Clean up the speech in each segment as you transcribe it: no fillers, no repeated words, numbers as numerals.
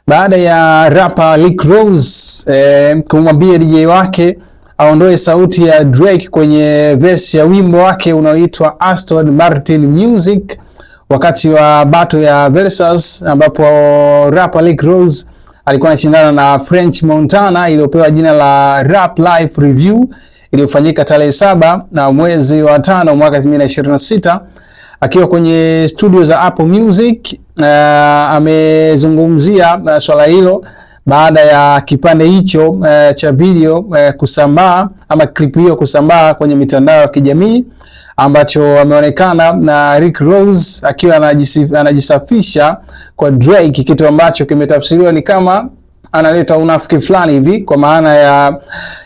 baada ya rapper Rick Ross kumwambia DJ wake aondoe sauti ya Drake kwenye verse ya wimbo wake unaoitwa Aston Martin Music wakati wa battle ya Versus, ambapo rapper Rick Ross alikuwa anashindana na French Montana iliyopewa jina la Rap Life Review iliyofanyika tarehe 7 na mwezi wa 5 mwaka 2026. Akiwa kwenye studio za Apple Music amezungumzia swala hilo baada ya kipande hicho cha video kusambaa ama clip hiyo kusambaa kwenye mitandao ya kijamii, ambacho ameonekana na Rick Ross akiwa anajisafisha kwa Drake, kitu ambacho kimetafsiriwa ni kama analeta unafiki fulani hivi, kwa maana ya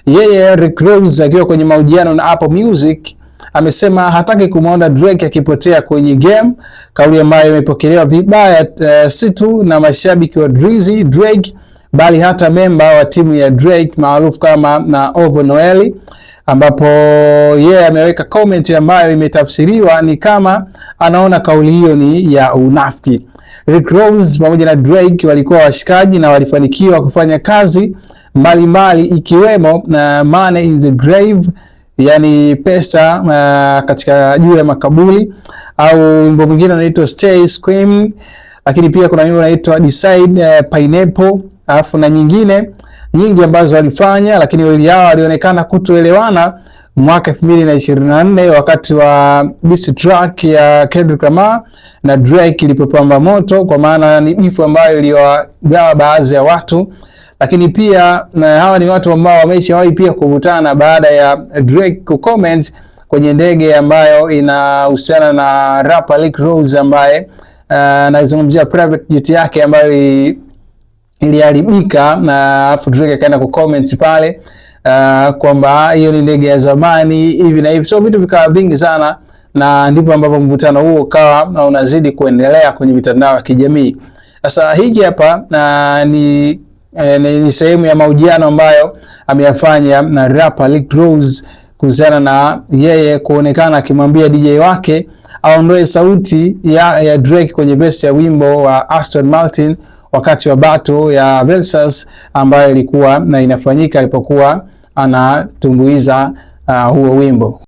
yeye Rick Ross akiwa kwenye mahojiano na Apple Music amesema hataki kumuona Drake akipotea kwenye game, kauli ambayo imepokelewa vibaya si tu na mashabiki wa Drizzy Drake bali hata memba wa timu ya Drake maarufu kama na Ovo Noeli, ambapo yeye ameweka comment ambayo imetafsiriwa ni kama anaona kauli hiyo ni ya unafiki. Rick Ross pamoja na Drake walikuwa washikaji na walifanikiwa kufanya kazi mbalimbali ikiwemo na Money in the Grave, yani pesa katika juu ya makaburi, au wimbo mwingine unaitwa Stay Scream, lakini pia kuna wimbo unaitwa Decide Pineapple, alafu na nyingine nyingi ambazo walifanya, lakini wawili hao walionekana kutoelewana mwaka 2024 wakati wa diss track ya Kendrick Lamar na Drake ilipopamba moto, kwa maana ni bifu ambayo iliwagawa baadhi ya watu. Lakini pia na hawa ni watu ambao wameshawahi pia kuvutana baada ya Drake kucomment kwenye ndege ambayo inahusiana na rapper Rick Ross ambaye anazungumzia private jet yake ambayo iliharibika, na afu Drake akaenda kucomment pale kwamba hiyo ni ndege ya zamani hivi na hivi. So vitu vikawa vingi sana, na ndipo ambapo mvutano huo ukawa unazidi kuendelea kwenye mitandao ya kijamii. Sasa hiki hapa ni sehemu ya mahojiano ambayo ameyafanya na rapper Rick Ross kuhusiana na yeye kuonekana akimwambia DJ wake aondoe sauti ya Drake kwenye verse ya wimbo wa Aston Martin wakati wa battle ya Versus ambayo ilikuwa na inafanyika alipokuwa anatumbuiza huo wimbo.